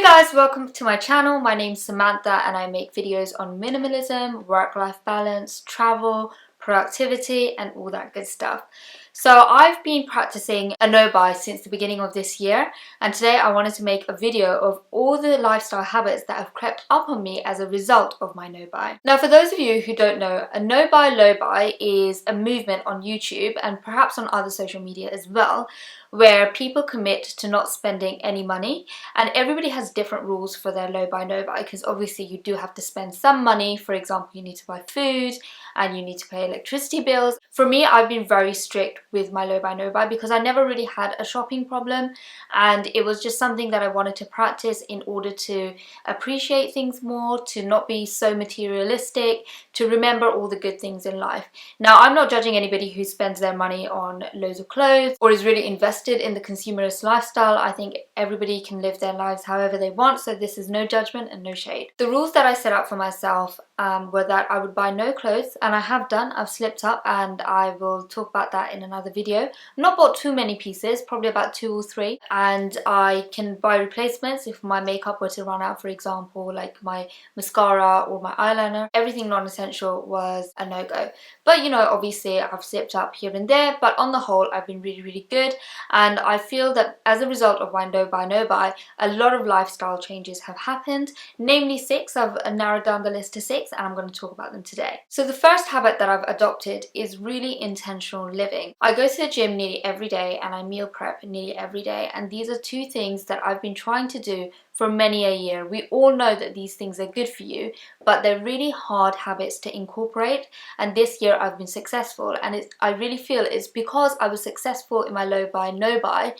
Guys, welcome to my channel. My name's Samantha and I make videos on minimalism, work-life balance, travel, productivity and all that good stuff. So I've been practicing a no-buy since the beginning of this year, and today I wanted to make a video of all the lifestyle habits that have crept up on me as a result of my no-buy. Now, for those of you who don't know, a no-buy, low-buy is a movement on YouTube and perhaps on other social media as well, where people commit to not spending any money, and everybody has different rules for their low buy, no buy, because obviously you do have to spend some money. For example, you need to buy food and you need to pay electricity bills. For me, I've been very strict with my low buy, no buy because I never really had a shopping problem, and it was just something that I wanted to practice in order to appreciate things more, to not be so materialistic, to remember all the good things in life. Now, I'm not judging anybody who spends their money on loads of clothes or is really invested in the consumerist lifestyle. I think everybody can live their lives however they want, so this is no judgment and no shade. The rules that I set up for myself were that I would buy no clothes, and I have done. I've slipped up and I will talk about that in another video. I've not bought too many pieces, probably about 2 or 3, and I can buy replacements if my makeup were to run out, for example, like my mascara or my eyeliner. Everything non-essential was a no-go. But you know, obviously I've slipped up here and there, but on the whole I've been really good, and I feel that as a result of my no buy, a lot of lifestyle changes have happened, namely 6. I've narrowed down the list to 6 and I'm going to talk about them today. So the first habit that I've adopted is really intentional living. I go to the gym nearly every day and I meal prep nearly every day, and these are 2 things that I've been trying to do for many a year. We all know that these things are good for you, but they're really hard habits to incorporate, and this year I've been successful, and I really feel it's because I was successful in my low buy, no buy,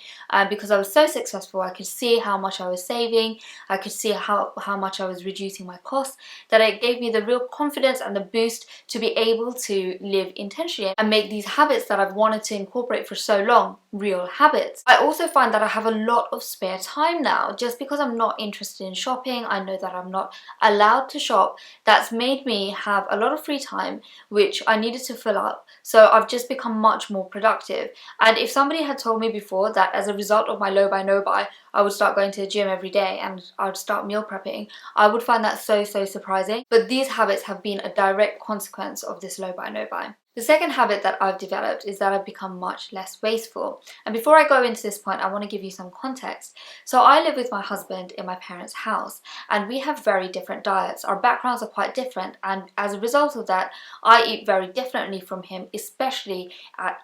because I was so successful. I could see how much I was saving, I could see how much I was reducing my costs, that it gave me the real confidence and the boost to be able to live intentionally and make these habits that I've wanted to incorporate for so long real habits. I also find that I have a lot of spare time now, just because I'm not interested in shopping. I know that I'm not allowed to shop. That's made me have a lot of free time which I needed to fill up, so I've just become much more productive. And if somebody had told me before that as a result of my low buy, no buy, I would start going to the gym every day and I would start meal prepping, I would find that so surprising. But these habits have been a direct consequence of this low buy, no buy. The second habit that I've developed is that I've become much less wasteful. And before I go into this point, I want to give you some context. So I live with my husband in my parents' house, and we have very different diets. Our backgrounds are quite different, and as a result of that, I eat very differently from him, especially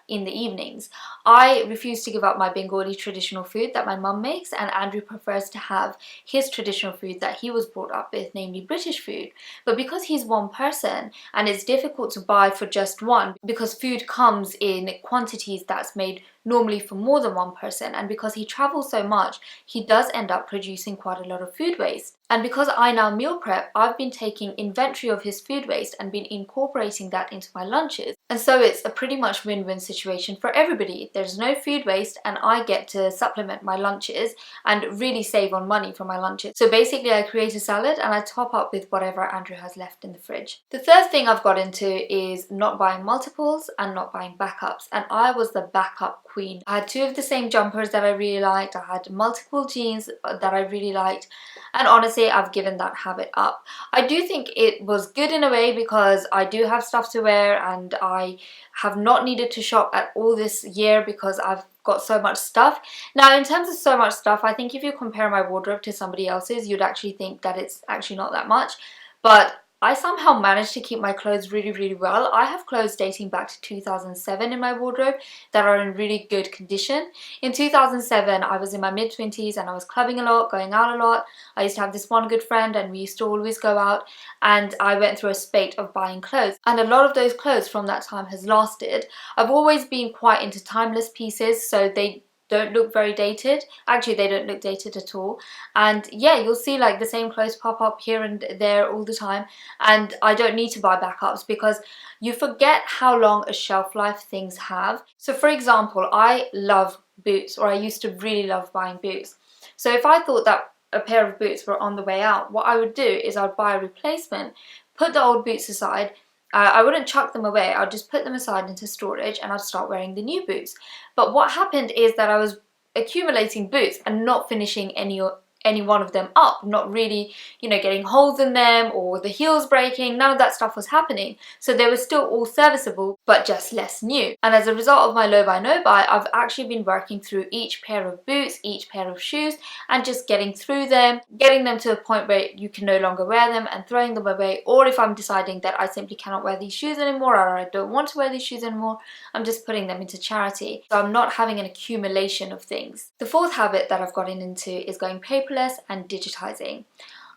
in the evenings. I refuse to give up my Bengali traditional food that my mum makes, and Andrew prefers to have his traditional food that he was brought up with, namely British food. But because he's one person and it's difficult to buy for just one, because food comes in quantities that's made normally for more than one person, and because he travels so much, he does end up producing quite a lot of food waste. And because I now meal prep, I've been taking inventory of his food waste and been incorporating that into my lunches. And so it's a pretty much win-win situation for everybody. There's no food waste and I get to supplement my lunches and really save on money for my lunches. So basically I create a salad and I top up with whatever Andrew has left in the fridge. The third thing I've got into is not buying multiples and not buying backups, and I was the backup queen. I had 2 of the same jumpers that I really liked, I had multiple jeans that I really liked, and honestly I've given that habit up. I do think it was good in a way because I do have stuff to wear, and I have not needed to shop at all this year because I've got so much stuff. Now, in terms of so much stuff, I think if you compare my wardrobe to somebody else's, you'd actually think that it's actually not that much, but I somehow managed to keep my clothes really well. I have clothes dating back to 2007 in my wardrobe that are in really good condition. In 2007, I was in my mid-20s and I was clubbing a lot, going out a lot. I used to have this one good friend and we used to always go out, and I went through a spate of buying clothes. And a lot of those clothes from that time has lasted. I've always been quite into timeless pieces, so they don't look very dated. Actually, they don't look dated at all. And yeah, you'll see like the same clothes pop up here and there all the time, and I don't need to buy backups because you forget how long a shelf life things have. So for example, I love boots, or I used to really love buying boots. So if I thought that a pair of boots were on the way out, what I would do is I'd buy a replacement, put the old boots aside. I wouldn't chuck them away, I'd just put them aside into storage and I'd start wearing the new boots. But what happened is that I was accumulating boots and not finishing any any one of them up, not really, you know, getting holes in them or the heels breaking. None of that stuff was happening. So they were still all serviceable, but just less new. And as a result of my low buy, no buy, I've actually been working through each pair of boots, each pair of shoes, and just getting through them, getting them to a point where you can no longer wear them and throwing them away. Or if I'm deciding that I simply cannot wear these shoes anymore, or I don't want to wear these shoes anymore, I'm just putting them into charity. So I'm not having an accumulation of things. The fourth habit that I've gotten into is going paperless and digitizing.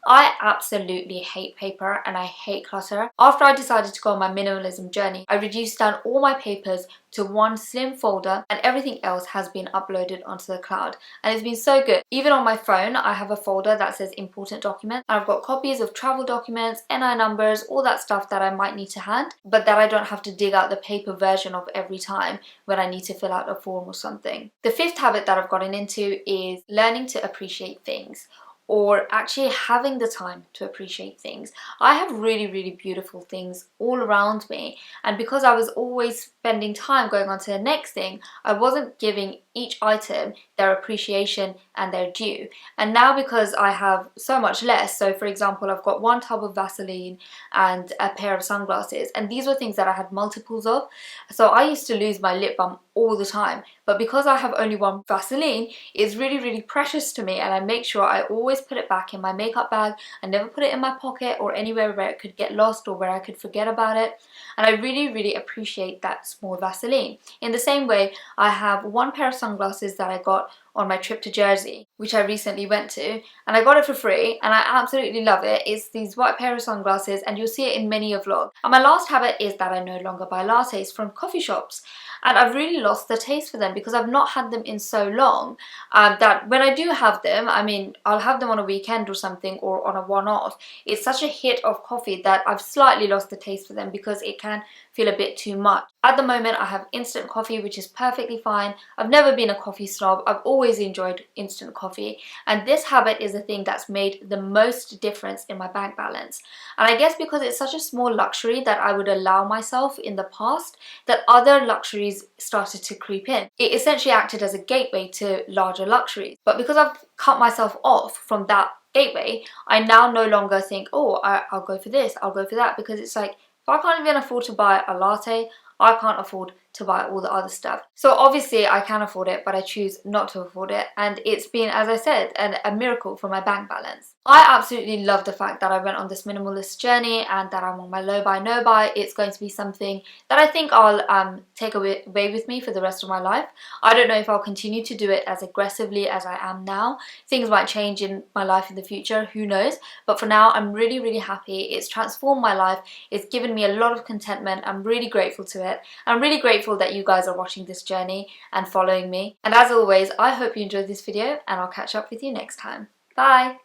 I absolutely hate paper and I hate clutter. After I decided to go on my minimalism journey, I reduced down all my papers to one slim folder and everything else has been uploaded onto the cloud. And it's been so good. Even on my phone, I have a folder that says important documents. I've got copies of travel documents, NI numbers, all that stuff that I might need to hand, but that I don't have to dig out the paper version of every time when I need to fill out a form or something. The fifth habit that I've gotten into is learning to appreciate things, or actually having the time to appreciate things. I have really beautiful things all around me, and because I was always spending time going on to the next thing, I wasn't giving each item their appreciation and their due. And now because I have so much less, so for example I've got one tub of Vaseline and a pair of sunglasses, and these were things that I had multiples of, so I used to lose my lip balm all the time, but because I have only one Vaseline, it's really precious to me, and I make sure I always put it back in my makeup bag. I never put it in my pocket or anywhere where it could get lost or where I could forget about it, and I really appreciate that small Vaseline. In the same way, I have one pair of sunglasses that I got on my trip to Jersey, which I recently went to, and I got it for free and I absolutely love it. It's these white pair of sunglasses and you'll see it in many a vlog. And my last habit is that I no longer buy lattes from coffee shops, and I've really lost the taste for them because I've not had them in so long that when I do have them, I mean, I'll have them on a weekend or something or on a one-off. It's such a hit of coffee that I've slightly lost the taste for them because it can feel a bit too much. At the moment I have instant coffee, which is perfectly fine. I've never been a coffee snob. I've always enjoyed instant coffee, and this habit is the thing that's made the most difference in my bank balance. And I guess because it's such a small luxury that I would allow myself in the past, that other luxuries started to creep in. It essentially acted as a gateway to larger luxuries. But because I've cut myself off from that gateway, I now no longer think, oh, I'll go for this, I'll go for that, because it's like, if I can't even afford to buy a latte, I can't afford to buy all the other stuff. So obviously I can afford it, but I choose not to afford it, and it's been, as I said, a miracle for my bank balance. I absolutely love the fact that I went on this minimalist journey and that I'm on my low buy no buy. It's going to be something that I think I'll take away with me for the rest of my life. I don't know if I'll continue to do it as aggressively as I am now. Things might change in my life in the future, who knows, but for now I'm really happy. It's transformed my life. It's given me a lot of contentment. I'm really grateful to it. I'm really grateful that you guys are watching this journey and following me. And as always, I hope you enjoyed this video, and I'll catch up with you next time. Bye!